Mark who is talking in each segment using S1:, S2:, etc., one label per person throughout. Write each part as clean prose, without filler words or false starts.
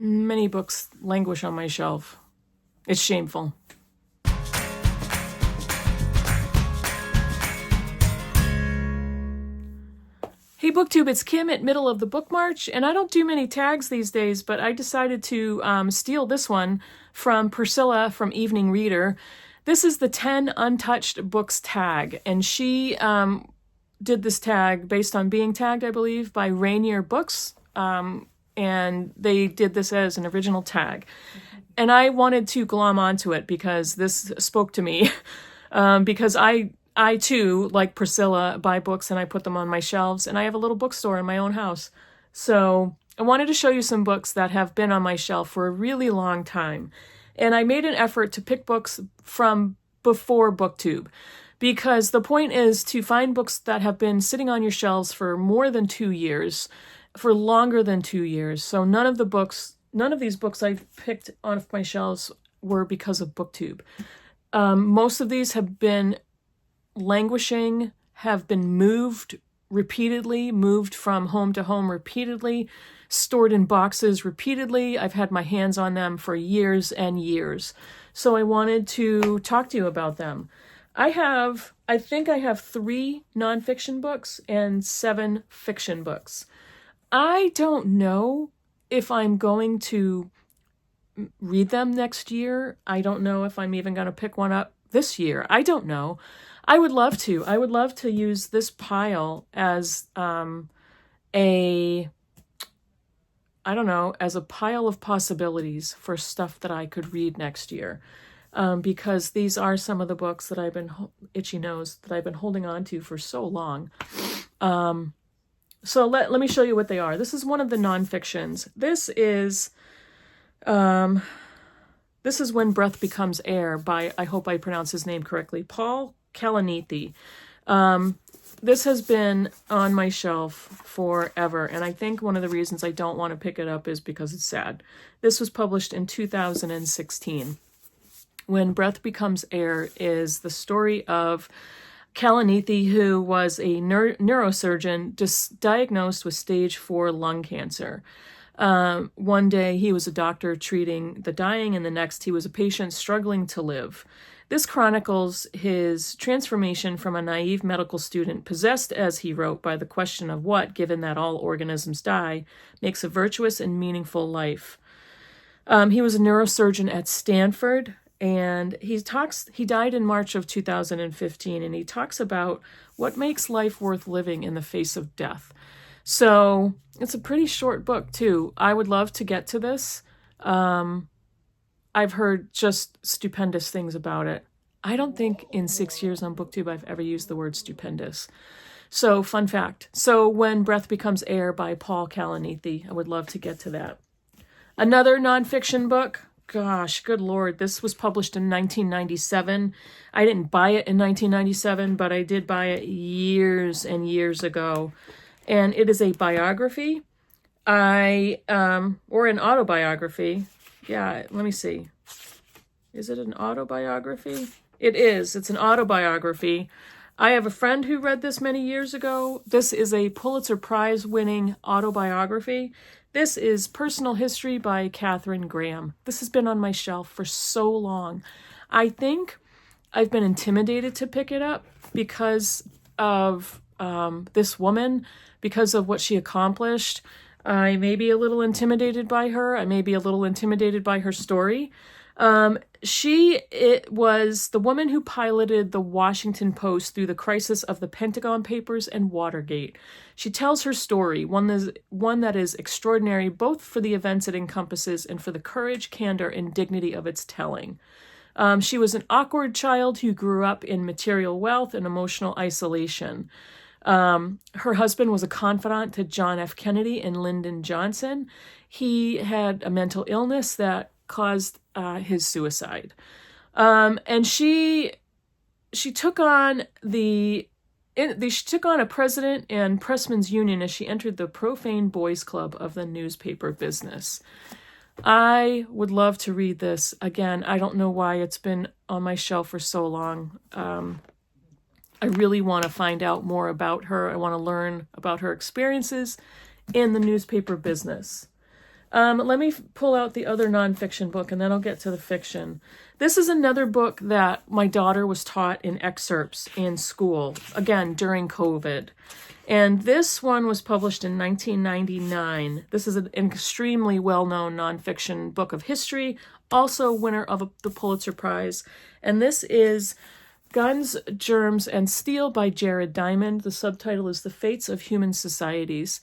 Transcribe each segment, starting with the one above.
S1: Many books languish on my shelf. It's shameful. Hey BookTube, it's Kim at Middle of the Bookmarch, and I don't do many tags these days, but I decided to steal this one from Priscilla from Evening Reader. This is the 10 Untouched Books Tag, and she did this tag based on being tagged, I believe, by Rainier Books, and they did this as an original tag. And I wanted to glom onto it because this spoke to me, because I too, like Priscilla, buy books and I put them on my shelves, and I have a little bookstore in my own house. So I wanted to show you some books that have been on my shelf for a really long time. And I made an effort to pick books from before BookTube, because the point is to find books that have been sitting on your shelves for more than 2 years, for longer than 2 years. So none of these books I picked off my shelves were because of BookTube. Most of these have been languishing, have been moved repeatedly, moved from home to home repeatedly, stored in boxes repeatedly. I've had my hands on them for years and years. So I wanted to talk to you about them. I think I have 3 nonfiction books and 7 fiction books. I don't know if I'm going to read them next year. I don't know if I'm even going to pick one up this year. I don't know. I would love to. I would love to use this pile as as a pile of possibilities for stuff that I could read next year. Because these are some of the books that I've been, itchy nose, that I've been holding on to for so long. So let me show you what they are. This is one of the nonfictions. This is When Breath Becomes Air by, I hope I pronounce his name correctly, Paul Kalanithi. This has been on my shelf forever, and I think one of the reasons I don't want to pick it up is because it's sad. This was published in 2016. When Breath Becomes Air is the story of Kalanithi, who was a neurosurgeon diagnosed with stage 4 lung cancer. One day he was a doctor treating the dying, and the next he was a patient struggling to live. This chronicles his transformation from a naive medical student, possessed, as he wrote, by the question of what, given that all organisms die, makes a virtuous and meaningful life. He was a neurosurgeon at Stanford, and he died in March of 2015, and he talks about what makes life worth living in the face of death. So it's a pretty short book, too. I would love to get to this. I've heard just stupendous things about it. I don't think in 6 years on BookTube I've ever used the word stupendous. So, fun fact. So, When Breath Becomes Air by Paul Kalanithi. I would love to get to that. Another nonfiction book. Gosh, good Lord. This was published in 1997. I didn't buy it in 1997, but I did buy it years and years ago. And it is a biography. Or an autobiography. Yeah, let me see. Is it an autobiography? It is. It's an autobiography. I have a friend who read this many years ago. This is a Pulitzer Prize-winning autobiography. This is Personal History by Katharine Graham. This has been on my shelf for so long. I think I've been intimidated to pick it up because of this woman, because of what she accomplished. I may be a little intimidated by her. I may be a little intimidated by her story. It was the woman who piloted the Washington Post through the crisis of the Pentagon Papers and Watergate. She tells her story, one that is extraordinary, both for the events it encompasses and for the courage, candor, and dignity of its telling. She was an awkward child who grew up in material wealth and emotional isolation. Her husband was a confidant to John F. Kennedy and Lyndon Johnson. He had a mental illness that caused his suicide. And she took on she took on a president and pressman's union as she entered the profane boys club of the newspaper business. I would love to read this. Again, I don't know why it's been on my shelf for so long. I really want to find out more about her. I want to learn about her experiences in the newspaper business. Let me pull out the other nonfiction book and then I'll get to the fiction. This is another book that my daughter was taught in excerpts in school, again, during COVID. And this one was published in 1999. This is an extremely well-known nonfiction book of history, also winner of the Pulitzer Prize. And this is Guns, Germs, and Steel by Jared Diamond. The subtitle is The Fates of Human Societies.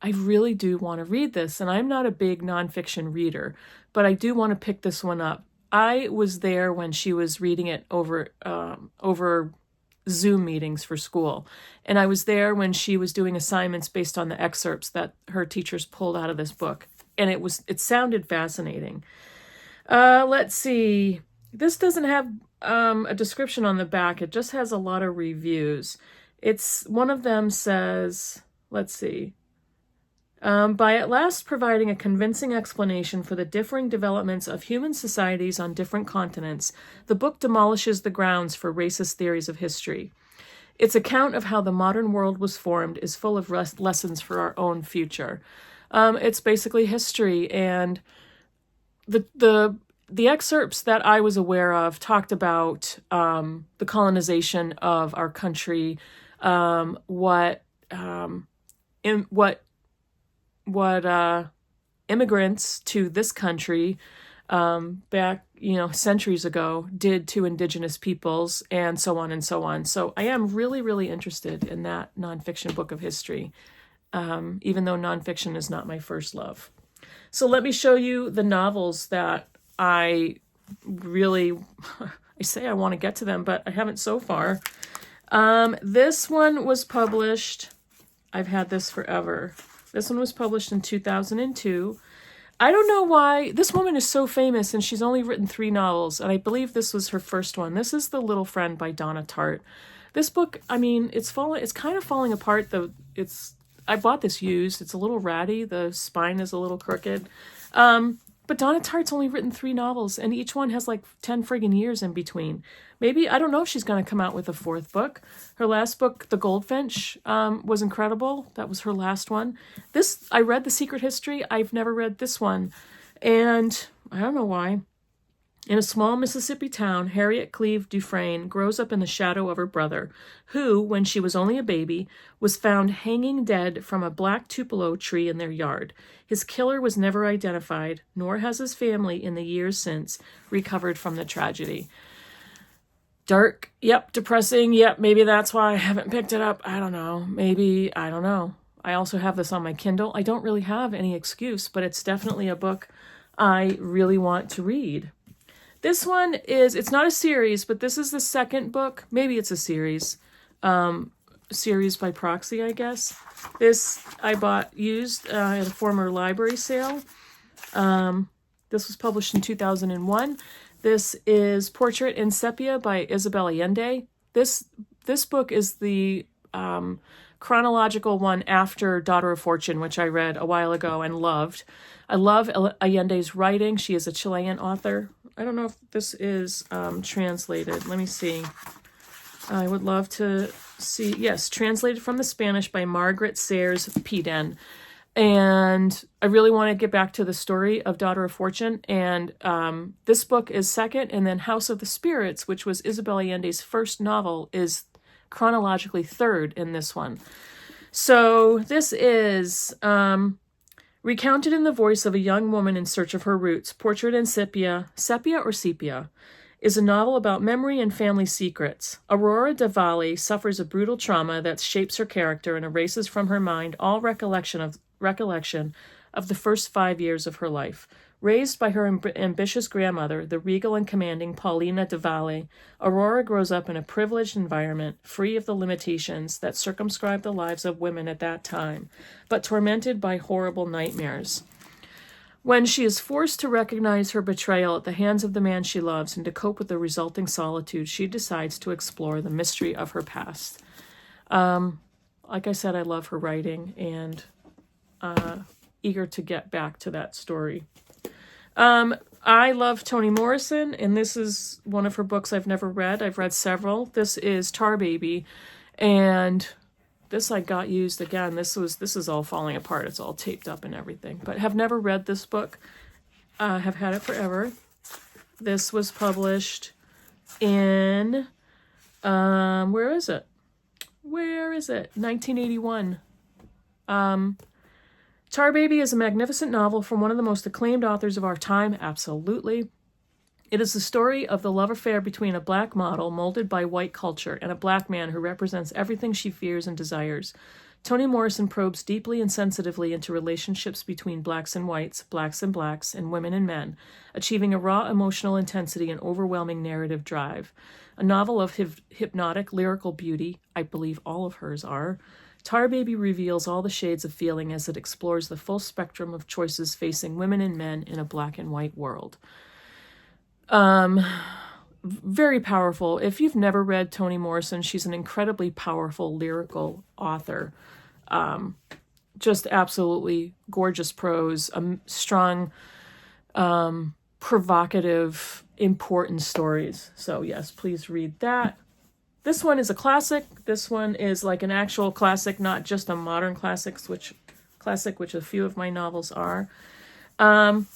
S1: I really do want to read this, and I'm not a big nonfiction reader, but I do want to pick this one up. I was there when she was reading it over Zoom meetings for school, and I was there when she was doing assignments based on the excerpts that her teachers pulled out of this book, and it sounded fascinating. Let's see. This doesn't have a description on the back. It just has a lot of reviews. One of them says, let's see. By at last providing a convincing explanation for the differing developments of human societies on different continents, the book demolishes the grounds for racist theories of history. Its account of how the modern world was formed is full of lessons for our own future. It's basically history, and the excerpts that I was aware of talked about the colonization of our country, what immigrants to this country back, centuries ago did to indigenous peoples, and so on and so on. So I am really, really interested in that nonfiction book of history, even though nonfiction is not my first love. So let me show you the novels that I say I want to get to them, but I haven't so far. This one was published, I've had this forever. This one was published in 2002. I don't know why. This woman is so famous, and she's only written 3 novels, and I believe this was her first one. This is The Little Friend by Donna Tartt. This book, it's kind of falling apart. I bought this used. It's a little ratty. The spine is a little crooked. But Donna Tartt's only written 3 novels, and each one has like 10 friggin' years in between. Maybe, I don't know if she's going to come out with a 4th book. Her last book, The Goldfinch, was incredible. That was her last one. I read The Secret History. I've never read this one, and I don't know why. In a small Mississippi town, Harriet Cleve Dufresne grows up in the shadow of her brother, who, when she was only a baby, was found hanging dead from a black tupelo tree in their yard. His killer was never identified, nor has his family in the years since recovered from the tragedy. Dark, yep. Depressing, yep. Maybe that's why I haven't picked it up. I don't know. Maybe, I don't know. I also have this on my Kindle. I don't really have any excuse, but it's definitely a book I really want to read. This one it's not a series, but this is the second book. Maybe it's a series. Series by proxy, I guess. This I bought used at a former library sale. This was published in 2001. This is Portrait in Sepia by Isabel Allende. This book is the chronological one after Daughter of Fortune, which I read a while ago and loved. I love Allende's writing. She is a Chilean author. I don't know if this is translated. Let me see. I would love to see. Yes, translated from the Spanish by Margaret Sayers Peden. And I really want to get back to the story of Daughter of Fortune. And this book is second. And then House of the Spirits, which was Isabel Allende's first novel, is chronologically third in this one. So this is recounted in the voice of a young woman in search of her roots. Portrait in Sepia or Sepia, is a novel about memory and family secrets. Aurora Davali suffers a brutal trauma that shapes her character and erases from her mind all recollection of the first 5 years of her life. Raised by her ambitious grandmother, the regal and commanding Paulina Davali, Aurora grows up in a privileged environment, free of the limitations that circumscribed the lives of women at that time, but tormented by horrible nightmares. When she is forced to recognize her betrayal at the hands of the man she loves and to cope with the resulting solitude, she decides to explore the mystery of her past. Like I said, I love her writing and eager to get back to that story. I love Toni Morrison, and this is one of her books I've never read. I've read several. This is Tar Baby, and This I got used again. This is all falling apart. It's all taped up and everything. But have never read this book. Have had it forever. This was published in where is it? 1981. Tar Baby is a magnificent novel from one of the most acclaimed authors of our time. Absolutely. It is the story of the love affair between a black model molded by white culture and a black man who represents everything she fears and desires. Toni Morrison probes deeply and sensitively into relationships between blacks and whites, blacks and blacks, and women and men, achieving a raw emotional intensity and overwhelming narrative drive. A novel of hypnotic lyrical beauty, I believe all of hers are, Tar Baby reveals all the shades of feeling as it explores the full spectrum of choices facing women and men in a black and white world. Very powerful. If you've never read Toni Morrison, she's an incredibly powerful lyrical author. Just absolutely gorgeous prose, strong, provocative, important stories. So yes, please read that. This one is a classic. This one is like an actual classic, not just a modern classic, which a few of my novels are.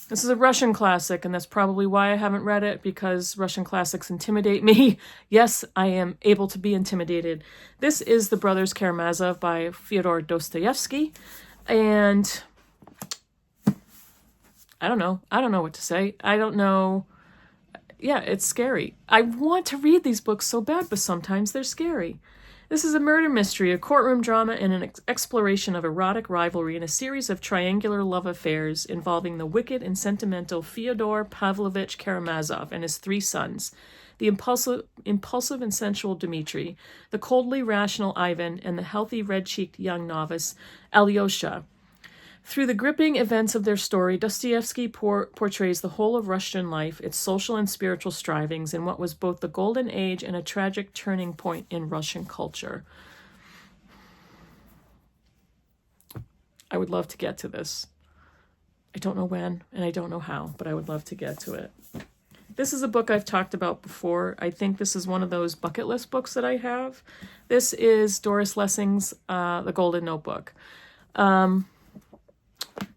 S1: This is a Russian classic, and that's probably why I haven't read it, because Russian classics intimidate me. Yes, I am able to be intimidated. This is The Brothers Karamazov by Fyodor Dostoevsky, and I don't know what to say. I don't know. Yeah, it's scary. I want to read these books so bad, but sometimes they're scary. This is a murder mystery, a courtroom drama, and an exploration of erotic rivalry in a series of triangular love affairs involving the wicked and sentimental Fyodor Pavlovich Karamazov and his 3 sons, the impulsive and sensual Dmitri, the coldly rational Ivan, and the healthy red-cheeked young novice Alyosha. Through the gripping events of their story, Dostoevsky portrays the whole of Russian life, its social and spiritual strivings, in what was both the golden age and a tragic turning point in Russian culture. I would love to get to this. I don't know when, and I don't know how, but I would love to get to it. This is a book I've talked about before. I think this is one of those bucket list books that I have. This is Doris Lessing's The Golden Notebook.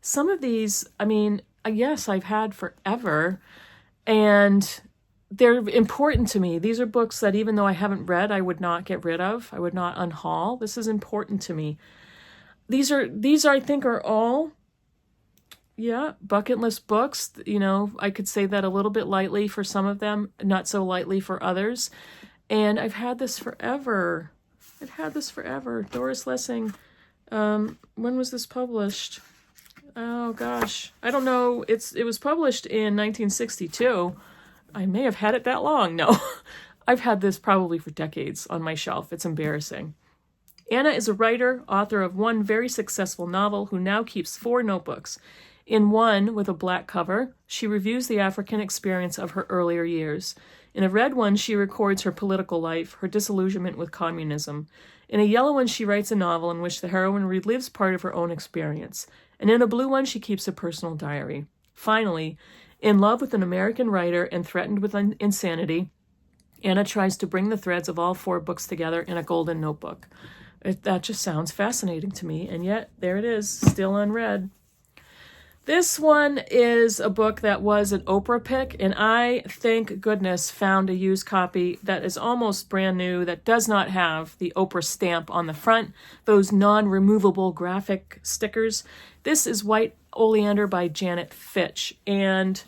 S1: Some of these, I mean, yes, I've had forever, and they're important to me. These are books that even though I haven't read, I would not get rid of. I would not unhaul. This is important to me. These I think are all, bucket list books. You know, I could say that a little bit lightly for some of them, not so lightly for others. And I've had this forever. Doris Lessing. When was this published? Oh gosh, I don't know. It was published in 1962. I may have had it that long. No, I've had this probably for decades on my shelf. It's embarrassing. Anna is a writer, author of one very successful novel who now keeps 4 notebooks. In one, with a black cover, she reviews the African experience of her earlier years. In a red one, she records her political life, her disillusionment with communism. In a yellow one, she writes a novel in which the heroine relives part of her own experience. And in a blue one, she keeps a personal diary. Finally, in love with an American writer and threatened with insanity, Anna tries to bring the threads of all 4 books together in a golden notebook. That just sounds fascinating to me, and yet there it is, still unread. This one is a book that was an Oprah pick, and I, thank goodness, found a used copy that is almost brand new, that does not have the Oprah stamp on the front, those non-removable graphic stickers. This is White Oleander by Janet Fitch, and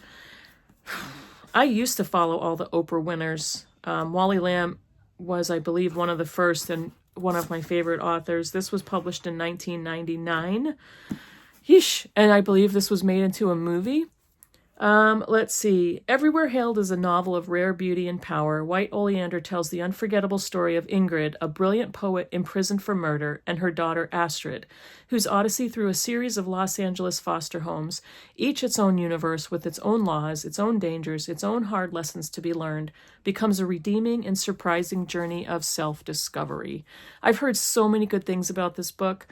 S1: I used to follow all the Oprah winners. Wally Lamb was, I believe, one of the first and one of my favorite authors. This was published in 1999. Yeesh. And I believe this was made into a movie. Let's see. Everywhere hailed as a novel of rare beauty and power, White Oleander tells the unforgettable story of Ingrid, a brilliant poet imprisoned for murder, and her daughter Astrid, whose odyssey through a series of Los Angeles foster homes, each its own universe with its own laws, its own dangers, its own hard lessons to be learned, becomes a redeeming and surprising journey of self-discovery. I've heard so many good things about this book.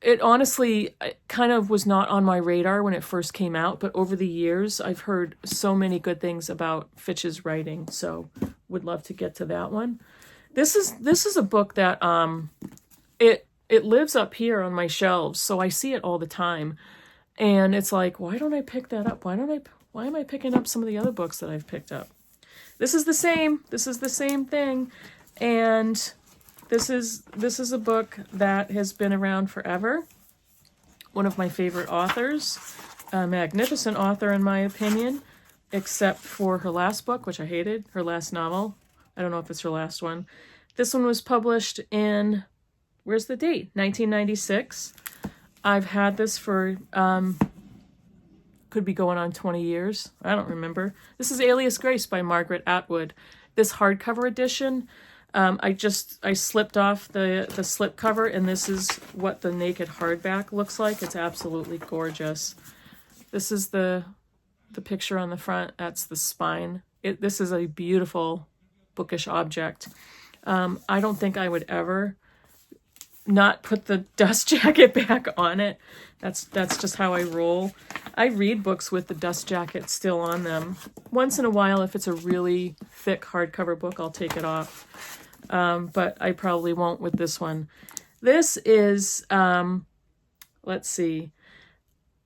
S1: It honestly kind of was not on my radar when it first came out, but over the years, I've heard so many good things about Fitch's writing, so would love to get to that one. This is a book that it lives up here on my shelves, so I see it all the time. And it's like, why don't I pick that up? Why am I picking up some of the other books that I've picked up? This is the same. This is the same thing. And this is a book that has been around forever. One of my favorite authors, a magnificent author in my opinion, except for her last book, which I hated, her last novel. I don't know if it's her last one. This one was published in, where's the date? 1996. I've had this for, could be going on 20 years. I don't remember. This is Alias Grace by Margaret Atwood. This hardcover edition, I slipped off the slip cover, and this is what the naked hardback looks like. It's absolutely gorgeous. This is the picture on the front. That's the spine. This is a beautiful bookish object. I don't think I would ever not put the dust jacket back on it. That's just how I roll. I read books with the dust jacket still on them. Once in a while, if it's a really thick hardcover book, I'll take it off. But I probably won't with this one. This is, let's see.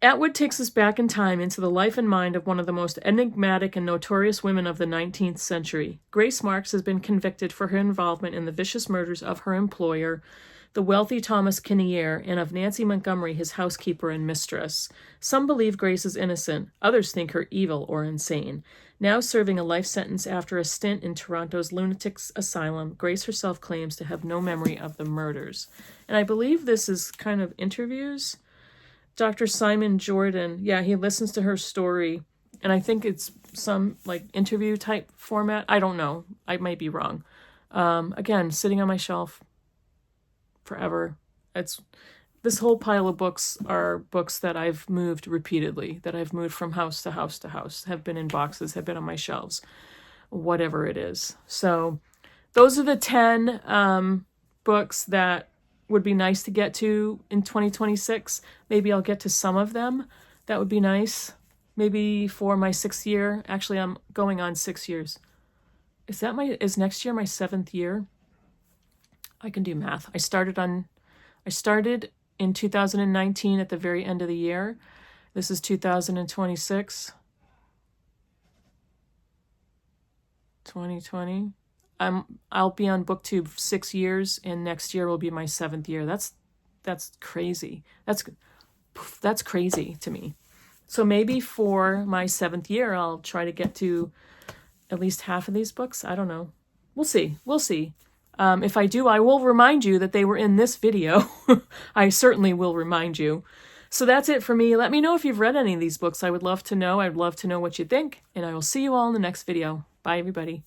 S1: Atwood takes us back in time into the life and mind of one of the most enigmatic and notorious women of the 19th century. Grace Marks has been convicted for her involvement in the vicious murders of her employer, the wealthy Thomas Kinnear, and of Nancy Montgomery, his housekeeper and mistress. Some believe Grace is innocent. Others think her evil or insane. Now serving a life sentence after a stint in Toronto's lunatic asylum, Grace herself claims to have no memory of the murders. And I believe this is kind of interviews. Dr. Simon Jordan, yeah, he listens to her story, and I think it's some like interview type format. I don't know. I might be wrong. Again, sitting on my shelf forever. This whole pile of books are books that I've moved repeatedly, that I've moved from house to house to house, have been in boxes, have been on my shelves, whatever it is. So those are the 10 books that would be nice to get to in 2026. Maybe I'll get to some of them. That would be nice. Maybe for my 6th year. Actually, I'm going on 6 years. Is next year my 7th year? I can do math. I started in 2019 at the very end of the year. This is 2026. 2020. I'll be on BookTube 6 years, and next year will be my 7th year. That's crazy. That's crazy to me. So maybe for my 7th year, I'll try to get to at least half of these books. I don't know. We'll see. We'll see. If I do, I will remind you that they were in this video. I certainly will remind you. So that's it for me. Let me know if you've read any of these books. I would love to know. I'd love to know what you think, and I will see you all in the next video. Bye, everybody.